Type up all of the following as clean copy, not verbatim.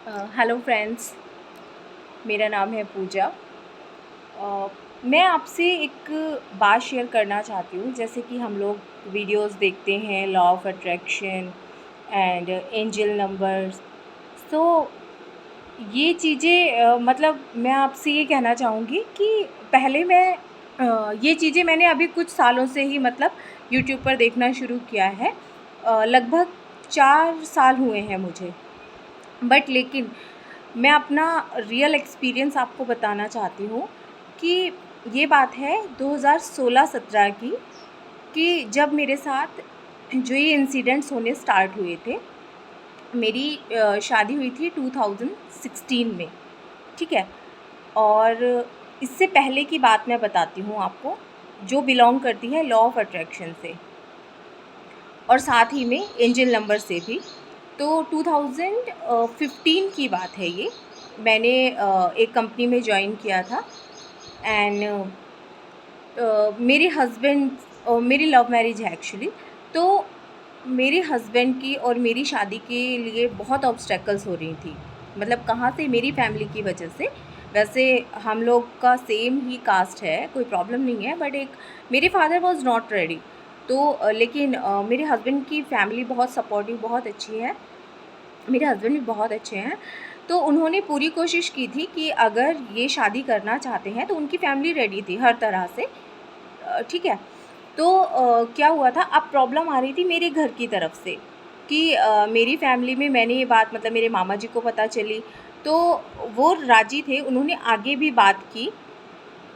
Hello friends, मेरा नाम है पूजा। मैं आपसे एक बात शेयर करना चाहती हूँ। जैसे कि हम लोग वीडियोस देखते हैं, law of attraction and angel numbers. तो ये चीज़ें मतलब मैं आपसे ये कहना चाहूँगी कि पहले ये चीज़ें मैंने अभी कुछ सालों से ही मतलब यूट्यूब पर देखना शुरू किया है। लगभग 4 साल हुए हैं मुझे। बट लेकिन मैं अपना रियल एक्सपीरियंस आपको बताना चाहती हूँ कि ये बात है 2016-17 की, कि जब मेरे साथ जो ये इंसिडेंट्स होने स्टार्ट हुए थे। मेरी शादी हुई थी 2016 में, ठीक है। और इससे पहले की बात मैं बताती हूँ आपको, जो बिलोंग करती है लॉ ऑफ अट्रैक्शन से और साथ ही में एंजल नंबर से भी। तो 2015 की बात है ये। मैंने एक कंपनी में जॉइन किया था एंड मेरे हस्बैंड, मेरी लव मैरिज है एक्चुअली। तो मेरे हस्बैंड की और मेरी शादी के लिए बहुत ऑब्स्टेकल्स हो रही थी। मतलब कहाँ से, मेरी फैमिली की वजह से। वैसे हम लोग का सेम ही कास्ट है, कोई प्रॉब्लम नहीं है, बट एक मेरे फादर वाज नॉट रेडी। तो लेकिन मेरे हस्बैंड की फैमिली बहुत सपोर्टिव, बहुत अच्छी है। मेरे हस्बैंड भी बहुत अच्छे हैं। तो उन्होंने पूरी कोशिश की थी कि अगर ये शादी करना चाहते हैं तो उनकी फैमिली रेडी थी हर तरह से। ठीक है। तो क्या हुआ था, अब प्रॉब्लम आ रही थी मेरे घर की तरफ से कि मेरी फैमिली में मैंने ये बात मतलब मेरे मामा जी को पता चली। तो वो राजी थे, उन्होंने आगे भी बात की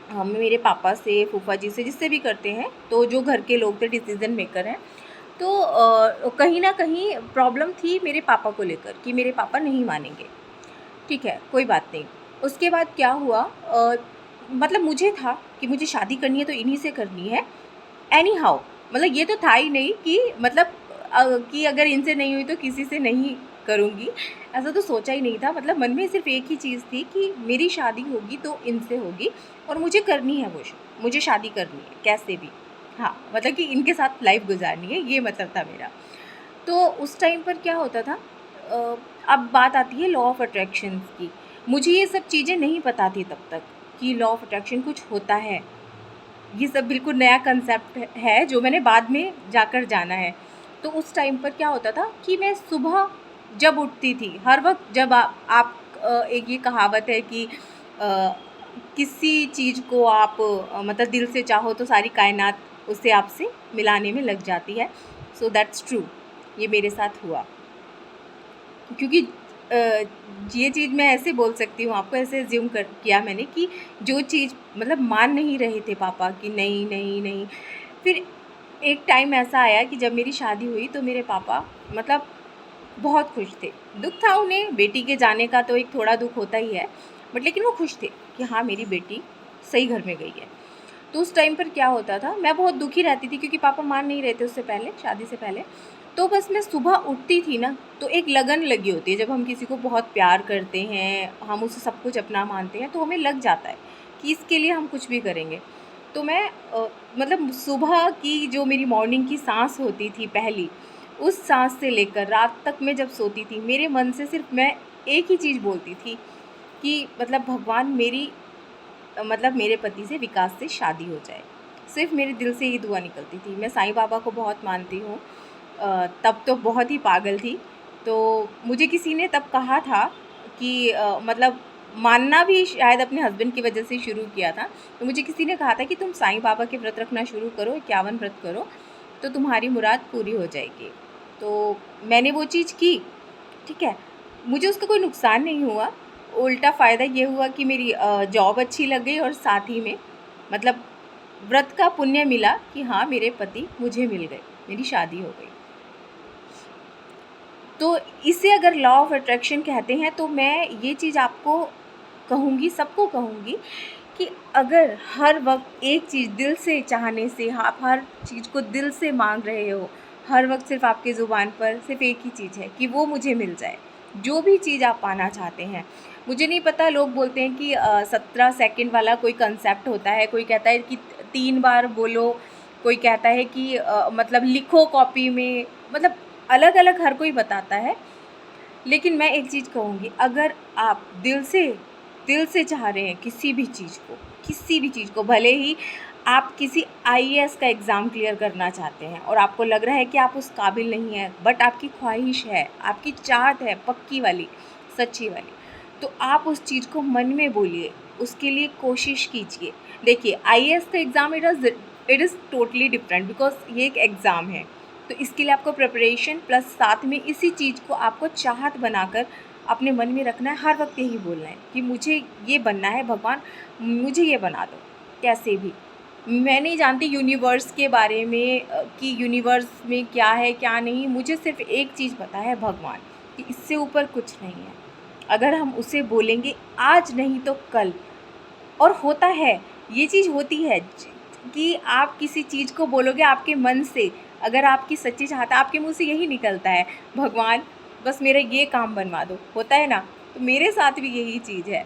हम मेरे पापा से, फूफा जी से, जिससे भी करते हैं। तो जो घर के लोग थे, डिसीजन मेकर हैं। तो कहीं ना कहीं प्रॉब्लम थी मेरे पापा को लेकर कि मेरे पापा नहीं मानेंगे। ठीक है, कोई बात नहीं। उसके बाद क्या हुआ, मतलब मुझे था कि मुझे शादी करनी है तो इन्हीं से करनी है। एनी हाउ, मतलब ये तो था ही नहीं कि मतलब कि अगर इनसे नहीं हुई तो किसी से नहीं करूँगी। ऐसा तो सोचा ही नहीं था। मतलब मन में सिर्फ एक ही चीज़ थी कि मेरी शादी होगी तो इनसे होगी और मुझे करनी है मुझे शादी करनी है कैसे भी। हाँ, मतलब कि इनके साथ लाइफ गुजारनी है, ये मतलब था मेरा। तो उस टाइम पर क्या होता था, अब बात आती है लॉ ऑफ अट्रैक्शन की। मुझे ये सब चीज़ें नहीं पता थी तब तक कि लॉ ऑफ अट्रैक्शन कुछ होता है। ये सब बिल्कुल नया कंसेप्ट है जो मैंने बाद में जाकर जाना है। तो उस टाइम पर क्या होता था कि मैं सुबह जब उठती थी, हर वक्त जब एक ये कहावत है कि किसी चीज़ को आप मतलब दिल से चाहो तो सारी कायनात उससे आपसे मिलाने में लग जाती है। सो दैट्स ट्रू, ये मेरे साथ हुआ। क्योंकि ये चीज़ मैं ऐसे बोल सकती हूँ आपको, ऐसे एज्यूम कर किया मैंने कि जो चीज़ मतलब मान नहीं रहे थे पापा कि नहीं नहीं नहीं। फिर एक टाइम ऐसा आया कि जब मेरी शादी हुई तो मेरे पापा मतलब बहुत खुश थे। दुख था उन्हें, बेटी के जाने का तो एक थोड़ा दुख होता ही है, बट लेकिन वो खुश थे कि हाँ मेरी बेटी सही घर में गई है। तो उस टाइम पर क्या होता था, मैं बहुत दुखी रहती थी क्योंकि पापा मान नहीं रहे थे उससे पहले, शादी से पहले। तो बस मैं सुबह उठती थी ना, तो एक लगन लगी होती है। जब हम किसी को बहुत प्यार करते हैं, हम उसे सब कुछ अपना मानते हैं, तो हमें लग जाता है कि इसके लिए हम कुछ भी करेंगे। तो मैं मतलब सुबह की जो मेरी मॉर्निंग की सांस होती थी पहली, उस सांस से लेकर रात तक मैं जब सोती थी, मेरे मन से सिर्फ मैं एक ही चीज़ बोलती थी कि मतलब भगवान मेरी मतलब मेरे पति से, विकास से शादी हो जाए। सिर्फ मेरे दिल से ही दुआ निकलती थी। मैं साईं बाबा को बहुत मानती हूँ। तब तो बहुत ही पागल थी। तो मुझे किसी ने तब कहा था कि मतलब मानना भी शायद अपने हस्बैंड की वजह से शुरू किया था। तो मुझे किसी ने कहा था कि तुम साईं बाबा के व्रत रखना शुरू करो, 51 व्रत करो, तो तुम्हारी मुराद पूरी हो जाएगी। तो मैंने वो चीज़ की, ठीक है। मुझे उसका कोई नुकसान नहीं हुआ, उल्टा फ़ायदा ये हुआ कि मेरी जॉब अच्छी लग गई और साथ ही में मतलब व्रत का पुण्य मिला कि हाँ मेरे पति मुझे मिल गए, मेरी शादी हो गई। तो इसे अगर लॉ ऑफ अट्रैक्शन कहते हैं, तो मैं ये चीज़ आपको कहूँगी, सबको कहूँगी कि अगर हर वक्त एक चीज़ दिल से चाहने से, आप हर चीज़ को दिल से मांग रहे हो, हर वक्त सिर्फ आपकी ज़ुबान पर सिर्फ एक ही चीज़ है कि वो मुझे मिल जाए, जो भी चीज़ आप पाना चाहते हैं। मुझे नहीं पता, लोग बोलते हैं कि 17 सेकंड वाला कोई कंसेप्ट होता है, कोई कहता है कि 3 बार बोलो, कोई कहता है कि मतलब लिखो कॉपी में, मतलब अलग अलग हर कोई बताता है। लेकिन मैं एक चीज़ कहूँगी, अगर आप दिल से चाह रहे हैं किसी भी चीज़ को, भले ही आप किसी आईएएस का एग्ज़ाम क्लियर करना चाहते हैं और आपको लग रहा है कि आप उस काबिल नहीं हैं, बट आपकी ख्वाहिश है, आपकी चाहत है पक्की वाली, सच्ची वाली, तो आप उस चीज़ को मन में बोलिए, उसके लिए कोशिश कीजिए। देखिए, आईएएस का exam it is totally different, because ये एक एग्ज़ाम है। तो इसके लिए आपको प्रिपरेशन प्लस साथ में इसी चीज़ को आपको चाहत बनाकर अपने मन में रखना है, हर वक्त यही बोलना है कि मुझे ये बनना है, भगवान मुझे ये बना दो कैसे भी। मैं नहीं जानती यूनिवर्स के बारे में कि यूनिवर्स में क्या है क्या नहीं, मुझे सिर्फ एक चीज़ पता है, भगवान, कि इससे ऊपर कुछ नहीं है। अगर हम उसे बोलेंगे आज नहीं तो कल, और होता है, ये चीज़ होती है कि आप किसी चीज़ को बोलोगे आपके मन से, अगर आपकी सच्ची चाहत है, आपके मुंह से यही निकलता है, भगवान बस मेरा ये काम बनवा दो, होता है ना। तो मेरे साथ भी यही चीज़ है।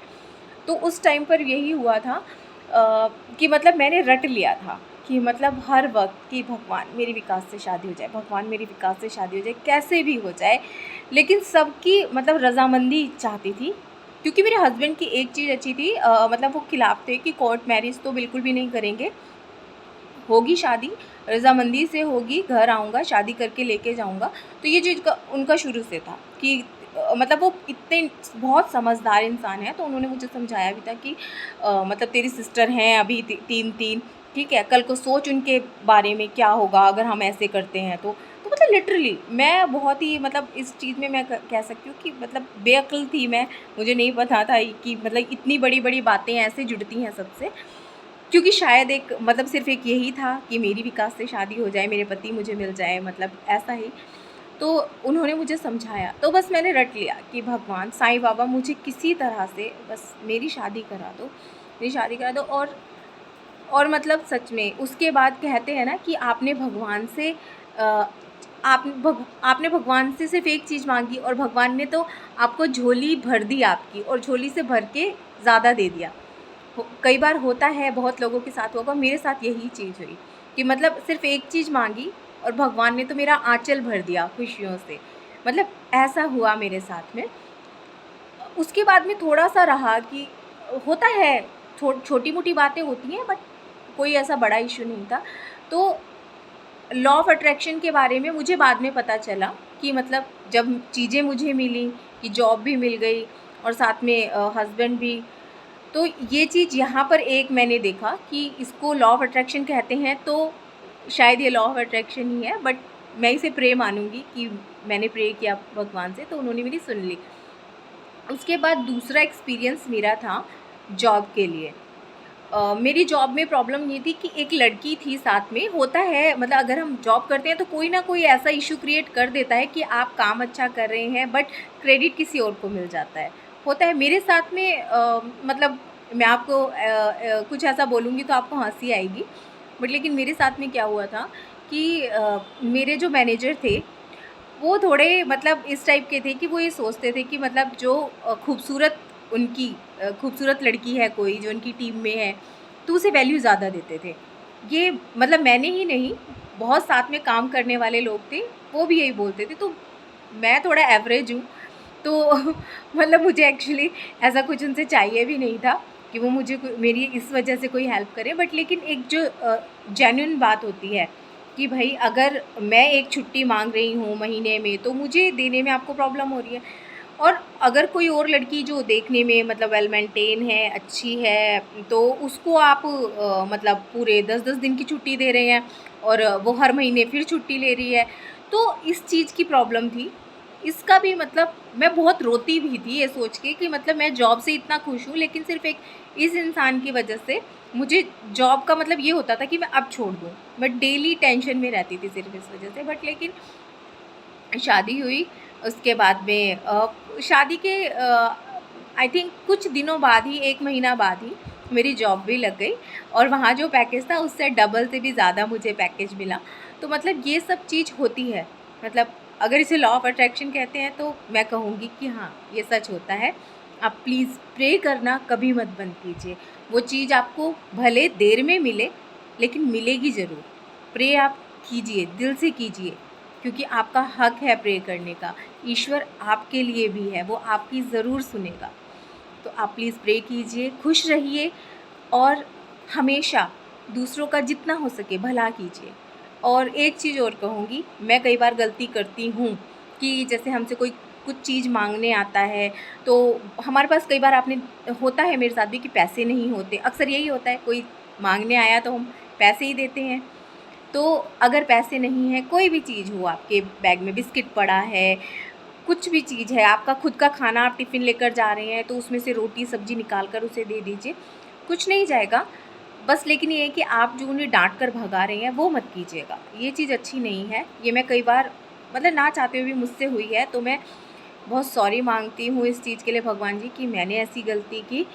तो उस टाइम पर यही हुआ था कि मतलब मैंने रट लिया था कि मतलब हर वक्त कि भगवान मेरी विकास से शादी हो जाए, भगवान मेरी विकास से शादी हो जाए, कैसे भी हो जाए। लेकिन सबकी मतलब रज़ामंदी चाहती थी, क्योंकि मेरे हस्बैंड की एक चीज़ अच्छी थी, मतलब वो खिलाफ थे कि कोर्ट मैरिज तो बिल्कुल भी नहीं करेंगे, होगी शादी रज़ामंदी से होगी, घर आऊँगा, शादी करके लेके जाऊँगा। तो ये चीज़ का उनका शुरू से था कि मतलब वो इतने बहुत समझदार इंसान हैं, तो उन्होंने मुझे समझाया भी था कि मतलब तेरी सिस्टर हैं अभी 3-3, ठीक है, कल को सोच उनके बारे में क्या होगा अगर हम ऐसे करते हैं तो। मतलब लिटरली मैं बहुत ही मतलब इस चीज़ में मैं कह सकती हूँ कि मतलब बेअक्ल थी मैं, मुझे नहीं पता था कि मतलब इतनी बड़ी-बड़ी बातें ऐसे जुड़ती हैं सबसे। क्योंकि शायद एक मतलब सिर्फ़ एक यही था कि मेरी विकास से शादी हो जाए, मेरे पति मुझे मिल जाए, मतलब ऐसा ही। तो उन्होंने मुझे समझाया, तो बस मैंने रट लिया कि भगवान साईं बाबा मुझे किसी तरह से बस मेरी शादी करा दो, मेरी शादी करा दो। और मतलब सच में उसके बाद कहते हैं ना कि आपने भगवान से आपने भगवान से सिर्फ़ एक चीज़ माँगी और भगवान ने तो आपको झोली भर दी आपकी, और झोली से भर के ज़्यादा दे दिया। कई बार होता है, बहुत लोगों के साथ होगा, मेरे साथ यही चीज़ हुई कि मतलब सिर्फ़ एक चीज़ माँगी और भगवान ने तो मेरा आँचल भर दिया खुशियों से। मतलब ऐसा हुआ मेरे साथ में। उसके बाद में थोड़ा-सा रहा कि होता है, छोटी-मोटी बातें होती हैं, बट कोई ऐसा बड़ा इश्यू नहीं था। तो लॉ ऑफ़ अट्रैक्शन के बारे में मुझे बाद में पता चला कि मतलब जब चीज़ें मुझे मिली, कि जॉब भी मिल गई और साथ में हस्बैंड भी, तो ये चीज़ यहाँ पर एक मैंने देखा कि इसको लॉ ऑफ़ अट्रैक्शन कहते हैं, तो शायद ये लॉ ऑफ़ अट्रैक्शन ही है, बट मैं इसे प्रे मानूँगी कि मैंने प्रे किया भगवान से तो उन्होंने मेरी सुन ली। उसके बाद दूसरा एक्सपीरियंस मेरा था जॉब के लिए। मेरी जॉब में प्रॉब्लम ये थी कि एक लड़की थी साथ में, होता है मतलब अगर हम जॉब करते हैं तो कोई ना कोई ऐसा इशू क्रिएट कर देता है कि आप काम अच्छा कर रहे हैं बट क्रेडिट किसी और को मिल जाता है। होता है मेरे साथ में, मतलब मैं आपको कुछ ऐसा बोलूँगी तो आपको हँसी आएगी, बट लेकिन मेरे साथ में क्या हुआ था कि मेरे जो मैनेजर थे वो थोड़े मतलब इस टाइप के थे कि वो ये सोचते थे कि मतलब जो खूबसूरत उनकी खूबसूरत लड़की है कोई जो उनकी टीम में है, तो उसे वैल्यू ज़्यादा देते थे। ये मतलब मैंने ही नहीं, बहुत साथ में काम करने वाले लोग थे, वो भी यही बोलते थे। तो मैं थोड़ा एवरेज हूँ, तो मतलब मुझे एक्चुअली ऐसा कुछ उनसे चाहिए भी नहीं था कि वो मुझे मेरी इस वजह से कोई हेल्प करे, बट लेकिन एक जो जेन्युइन बात होती है कि भाई अगर मैं एक छुट्टी मांग रही हूँ महीने में तो मुझे देने में आपको प्रॉब्लम हो रही है, और अगर कोई और लड़की जो देखने में मतलब वेल मेंटेन है, अच्छी है, तो उसको आप मतलब पूरे 10-10 दिन की छुट्टी दे रहे हैं और वो हर महीने फिर छुट्टी ले रही है। तो इस चीज़ की प्रॉब्लम थी। इसका भी मतलब मैं बहुत रोती भी थी ये सोच के कि मतलब मैं जॉब से इतना खुश हूँ, लेकिन सिर्फ़ एक इस इंसान की वजह से मुझे जॉब का मतलब ये होता था कि मैं अब छोड़ दूँ। मैं डेली टेंशन में रहती थी सिर्फ़ इस वजह से, बट लेकिन शादी हुई, उसके बाद में शादी के आई थिंक कुछ दिनों बाद ही, 1 महीना बाद ही मेरी जॉब भी लग गई और वहाँ जो पैकेज था उससे डबल से भी ज़्यादा मुझे पैकेज मिला। तो मतलब ये सब चीज़ होती है, मतलब अगर इसे लॉ ऑफ अट्रैक्शन कहते हैं तो मैं कहूँगी कि हाँ, ये सच होता है। आप प्लीज़ प्रे करना कभी मत बंद कीजिए। वो चीज़ आपको भले देर में मिले, लेकिन मिलेगी ज़रूर। प्रे आप कीजिए, दिल से कीजिए। क्योंकि आपका हक है प्रे करने का। ईश्वर आपके लिए भी है, वो आपकी ज़रूर सुनेगा। तो आप प्लीज़ प्रे कीजिए, खुश रहिए और हमेशा दूसरों का जितना हो सके भला कीजिए। और एक चीज़ और कहूँगी, मैं कई बार गलती करती हूँ कि जैसे हमसे कोई कुछ चीज़ मांगने आता है, तो हमारे पास कई बार आपने होता है मेरे साथ भी कि पैसे नहीं होते। अक्सर यही होता है, कोई मांगने आया तो हम पैसे ही देते हैं। तो अगर पैसे नहीं हैं, कोई भी चीज़ हो, आपके बैग में बिस्किट पड़ा है, कुछ भी चीज़ है, आपका खुद का खाना आप टिफ़िन लेकर जा रहे हैं, तो उसमें से रोटी सब्ज़ी निकाल कर उसे दे दीजिए, कुछ नहीं जाएगा। बस लेकिन ये है कि आप जो उन्हें डाँट कर भगा रहे हैं वो मत कीजिएगा, ये चीज़ अच्छी नहीं है। ये मैं कई बार मतलब ना चाहते हुए भी मुझसे हुई है, तो मैं बहुत सॉरी मांगती हूँ इस चीज़ के लिए भगवान जी कि मैंने ऐसी गलती की,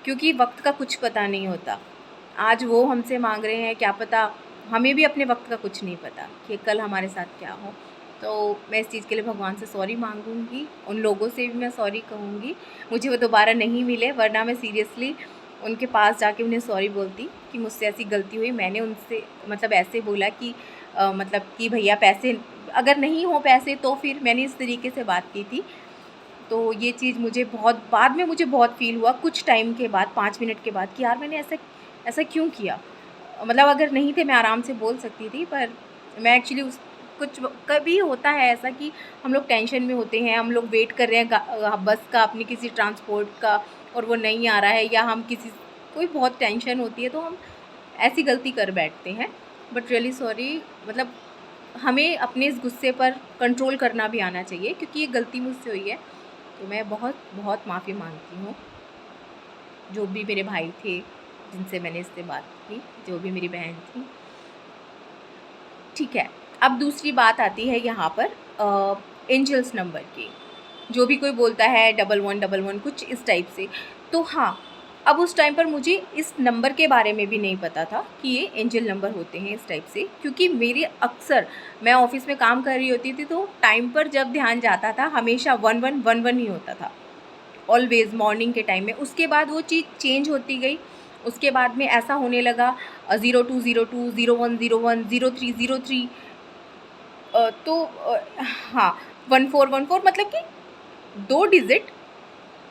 क्योंकि वक्त का कुछ पता नहीं होता। आज वो हमसे मांग रहे हैं, क्या पता हमें भी अपने वक्त का कुछ नहीं पता कि कल हमारे साथ क्या हो। तो मैं इस चीज़ के लिए भगवान से सॉरी मांगूंगी, उन लोगों से भी मैं सॉरी कहूँगी, मुझे वो दोबारा नहीं मिले, वरना मैं सीरियसली उनके पास जाके उन्हें सॉरी बोलती कि मुझसे ऐसी गलती हुई। मैंने उनसे मतलब ऐसे बोला कि मतलब कि भैया पैसे अगर नहीं हो पैसे तो फिर मैंने इस तरीके से बात की थी। तो ये चीज़ मुझे बहुत बाद में मुझे बहुत फ़ील हुआ कुछ टाइम के बाद, 5 मिनट के बाद, कि यार मैंने ऐसा ऐसा क्यों किया। मतलब अगर नहीं थे मैं आराम से बोल सकती थी, पर मैं एक्चुअली उस कुछ कभी होता है ऐसा कि हम लोग टेंशन में होते हैं, हम लोग वेट कर रहे हैं बस का, अपनी किसी ट्रांसपोर्ट का, और वो नहीं आ रहा है, या हम किसी कोई बहुत टेंशन होती है तो हम ऐसी गलती कर बैठते हैं। बट रियली सॉरी, मतलब हमें अपने इस गुस्से पर कंट्रोल करना भी आना चाहिए, क्योंकि ये गलती मुझसे हुई है। तो मैं बहुत बहुत माफ़ी मांगती हूँ, जो भी मेरे भाई थे जिनसे मैंने इससे बात की, जो भी मेरी बहन थी। ठीक है, अब दूसरी बात आती है यहाँ पर एंजल्स नंबर की। जो भी कोई बोलता है 1111 कुछ इस टाइप से, तो हाँ, अब उस टाइम पर मुझे इस नंबर के बारे में भी नहीं पता था कि ये एंजल नंबर होते हैं इस टाइप से, क्योंकि मेरे अक्सर मैं ऑफिस में काम कर रही होती थी, तो टाइम पर जब ध्यान जाता था हमेशा 1111 ही होता था, ऑलवेज़ मॉर्निंग के टाइम में। उसके बाद वो चीज़ चेंज होती गई, उसके बाद में ऐसा होने लगा 0202, 0101, 0303, तो हाँ 1414, मतलब कि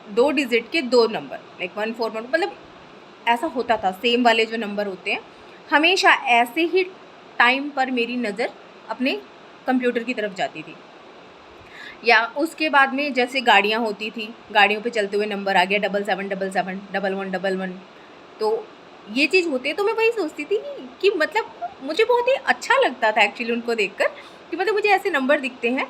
दो डिजिट के दो नंबर, लाइक 141, मतलब ऐसा होता था। सेम वाले जो नंबर होते हैं, हमेशा ऐसे ही टाइम पर मेरी नज़र अपने कंप्यूटर की तरफ जाती थी। या उसके बाद में जैसे गाड़ियाँ होती थी, गाड़ियों पे चलते हुए नंबर आ गया 7777, 1111, तो ये चीज़ होती है। तो मैं वही सोचती थी कि मतलब मुझे बहुत ही अच्छा लगता था एक्चुअली उनको देखकर, कि मतलब मुझे ऐसे नंबर दिखते हैं।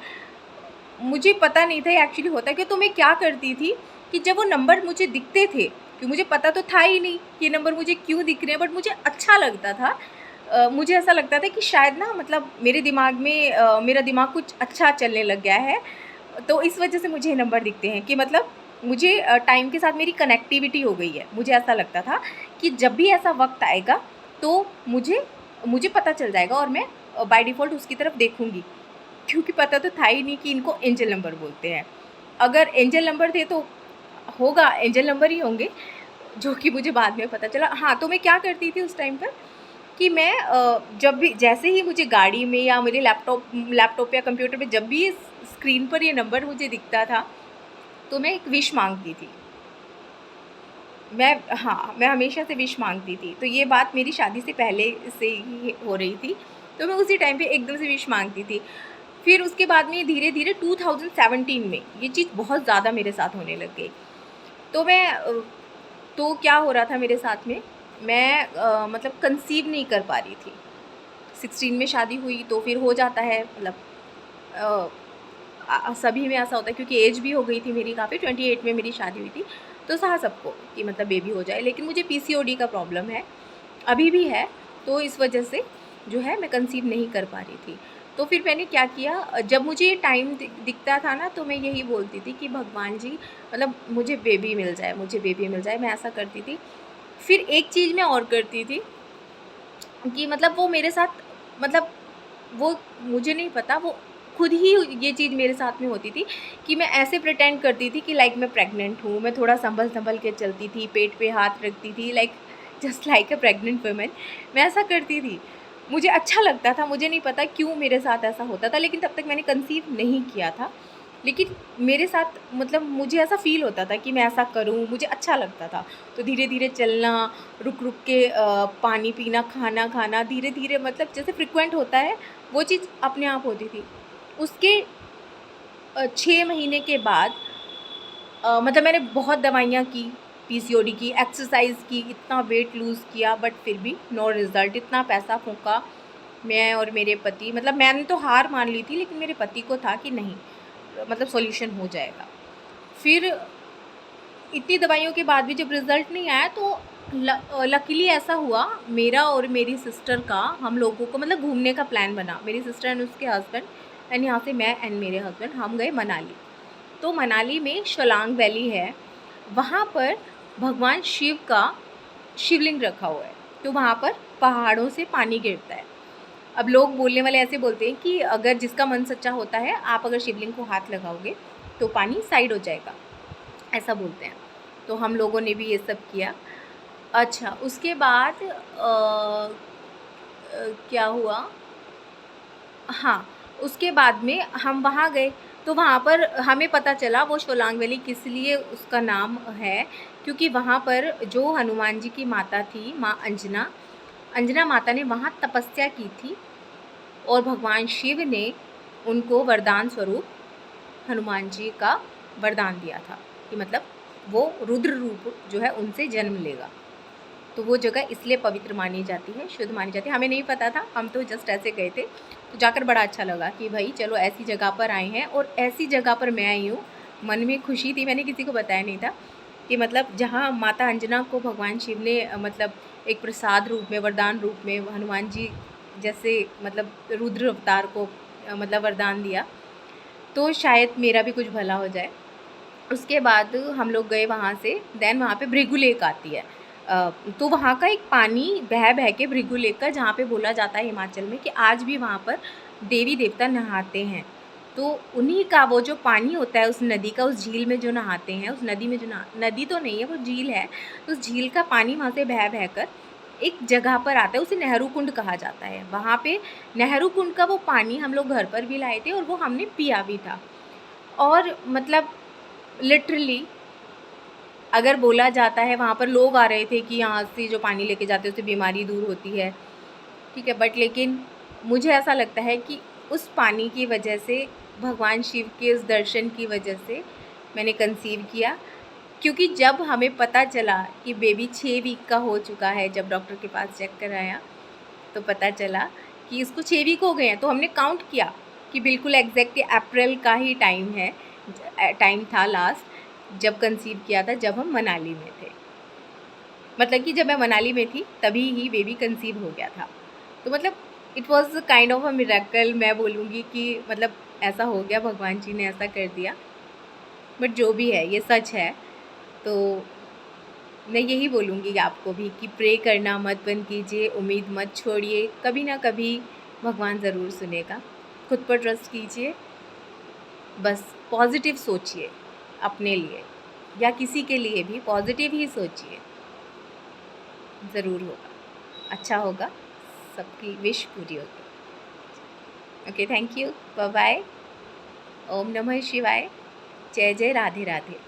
मुझे पता नहीं था एक्चुअली होता क्या। तो मैं क्या करती थी कि जब वो नंबर मुझे दिखते थे, कि मुझे पता तो था ही नहीं कि ये नंबर मुझे क्यों दिख रहे हैं, बट मुझे अच्छा लगता था। मुझे ऐसा लगता था कि शायद ना, मतलब मेरे दिमाग में मेरा दिमाग कुछ अच्छा चलने लग गया है, तो इस वजह से मुझे ये नंबर दिखते हैं, कि मतलब मुझे टाइम के साथ मेरी कनेक्टिविटी हो गई है। मुझे ऐसा लगता था कि जब भी ऐसा वक्त आएगा तो मुझे पता चल जाएगा, और मैं बाय डिफ़ॉल्ट उसकी तरफ देखूँगी, क्योंकि पता तो था ही नहीं कि इनको एंजल नंबर बोलते हैं। अगर एंजल नंबर थे तो होगा, एंजल नंबर ही होंगे, जो कि मुझे बाद में पता चला। हाँ, तो मैं क्या करती थी उस टाइम पर कि मैं जब भी, जैसे ही मुझे गाड़ी में या मेरे लैपटॉप या कंप्यूटर पे जब भी स्क्रीन पर ये नंबर मुझे दिखता था, तो मैं एक विश मांगती थी। मैं हमेशा से विश मांगती थी। तो ये बात मेरी शादी से पहले से ही हो रही थी, तो मैं उसी टाइम पे एकदम से विश मांगती थी। फिर उसके बाद में धीरे-धीरे 2017 में ये चीज़ बहुत ज़्यादा मेरे साथ होने लग गई। तो तो क्या हो रहा था मेरे साथ में, मैं मतलब कंसीव नहीं कर पा रही थी। 16 में शादी हुई तो फिर हो जाता है, मतलब सभी में ऐसा होता है, क्योंकि एज भी हो गई थी मेरी काफ़ी, 28 में मेरी शादी हुई थी, तो चाहा सबको कि मतलब बेबी हो जाए। लेकिन मुझे पीसीओडी का प्रॉब्लम है, अभी भी है, तो इस वजह से जो है मैं कंसीव नहीं कर पा रही थी। तो फिर मैंने क्या किया, जब मुझे ये टाइम दिखता था ना, तो मैं यही बोलती थी कि भगवान जी, मतलब मुझे बेबी मिल जाए, मुझे बेबी मिल जाए, मैं ऐसा करती थी। फिर एक चीज़ मैं और करती थी कि मतलब वो मेरे साथ, मतलब वो मुझे नहीं पता, वो खुद ही ये चीज़ मेरे साथ में होती थी कि मैं ऐसे प्रिटेंड करती थी कि लाइक मैं प्रेग्नेंट हूँ। मैं थोड़ा संभल के चलती थी, पेट पे हाथ रखती थी, लाइक जस्ट लाइक अ प्रेग्नेंट वुमन, मैं ऐसा करती थी। मुझे अच्छा लगता था, मुझे नहीं पता क्यों मेरे साथ ऐसा होता था, लेकिन तब तक मैंने कंसीव नहीं किया था। लेकिन मेरे साथ मतलब मुझे ऐसा फ़ील होता था कि मैं ऐसा करूँ, मुझे अच्छा लगता था। तो धीरे-धीरे चलना, रुक-रुक के पानी पीना, खाना खाना, धीरे-धीरे मतलब जैसे फ्रीक्वेंट होता है, वो चीज़ अपने आप होती थी। उसके 6 महीने के बाद मतलब मैंने बहुत दवाइयाँ की, पीसीओडी की, एक्सरसाइज़ की, इतना वेट लूज़ किया, बट फिर भी नो रिज़ल्ट। इतना पैसा फूँका मैं और मेरे पति, मतलब मैंने तो हार मान ली थी, लेकिन मेरे पति को था कि नहीं, मतलब सॉल्यूशन हो जाएगा। फिर इतनी दवाइयों के बाद भी जब रिज़ल्ट नहीं आया, तो लकीली ऐसा हुआ, मेरा और मेरी सिस्टर का, हम लोगों को मतलब घूमने का प्लान बना। मेरी सिस्टर एंड उसके हस्बैंड एंड यहाँ से मैं एंड मेरे हस्बैंड हम गए मनाली। तो मनाली में शोलांग वैली है, वहाँ पर भगवान शिव का शिवलिंग रखा हुआ है। तो वहाँ पर पहाड़ों से पानी गिरता है। अब लोग बोलने वाले ऐसे बोलते हैं कि अगर जिसका मन सच्चा होता है, आप अगर शिवलिंग को हाथ लगाओगे तो पानी साइड हो जाएगा, ऐसा बोलते हैं। तो हम लोगों ने भी ये सब किया। अच्छा, उसके बाद क्या हुआ, हाँ, उसके बाद में हम वहाँ गए, तो वहाँ पर हमें पता चला वो शोलांग वैली किस लिए उसका नाम है, क्योंकि वहाँ पर जो हनुमान जी की माता थी, माँ अंजना, अंजना माता ने वहाँ तपस्या की थी, और भगवान शिव ने उनको वरदान स्वरूप हनुमान जी का वरदान दिया था कि मतलब वो रुद्र रूप जो है उनसे जन्म लेगा। तो वो जगह इसलिए पवित्र मानी जाती है, शुद्ध मानी जाती है। हमें नहीं पता था, हम तो जस्ट ऐसे गए थे, तो जाकर बड़ा अच्छा लगा कि भाई चलो ऐसी जगह पर आए हैं, और ऐसी जगह पर मैं आई हूँ। मन में खुशी थी, मैंने किसी को बताया नहीं था कि मतलब जहाँ माता अंजना को भगवान शिव ने मतलब एक प्रसाद रूप में, वरदान रूप में हनुमान जी जैसे मतलब रुद्र अवतार को मतलब वरदान दिया, तो शायद मेरा भी कुछ भला हो जाए। उसके बाद हम लोग गए वहाँ से, देन वहाँ पे भृगु लेक आती है। तो वहाँ का एक पानी बह बह के भृगु लेक का, जहाँ पे बोला जाता है हिमाचल में कि आज भी वहाँ पर देवी देवता नहाते हैं। तो उन्हीं का वो जो पानी होता है उस नदी का, उस झील में जो नहाते हैं, उस नदी में जो नदी तो नहीं है, वो झील है, तो उस झील का पानी वहाँ से बह बह कर एक जगह पर आता है, उसे नेहरू कुंड कहा जाता है। वहाँ पे नेहरू कुंड का वो पानी हम लोग घर पर भी लाए थे, और वो हमने पिया भी था। और मतलब लिटरली अगर बोला जाता है, वहाँ पर लोग आ रहे थे कि यहाँ से जो पानी लेके जाते हैं उससे बीमारी दूर होती है, ठीक है, बट लेकिन मुझे ऐसा लगता है कि उस पानी की वजह से, भगवान शिव के उस दर्शन की वजह से मैंने कंसीव किया। क्योंकि जब हमें पता चला कि बेबी 6 वीक का हो चुका है, जब डॉक्टर के पास चेक कराया, तो पता चला कि इसको 6 वीक हो गए हैं। तो हमने काउंट किया कि बिल्कुल एग्जैक्ट अप्रैल का ही टाइम था लास्ट जब कंसीव किया था, जब हम मनाली में थे। मतलब कि जब मैं मनाली में थी तभी ही बेबी कंसीव हो गया था। तो मतलब it was kind of a miracle, मैं बोलूँगी कि मतलब ऐसा हो गया, भगवान जी ने ऐसा कर दिया। बट जो भी है ये सच है। तो मैं यही बोलूँगी आपको भी कि प्रे करना मत बंद कीजिए, उम्मीद मत छोड़िए, कभी ना कभी भगवान ज़रूर सुनेगा। खुद पर ट्रस्ट कीजिए, बस पॉज़िटिव सोचिए अपने लिए, या किसी के लिए भी पॉज़िटिव ही सोचिए, ज़रूर होगा, अच्छा होगा, सबकी विश पूरी होगी। Okay, thank you, bye bye, ओम नमः शिवाय, जय जय राधे राधे।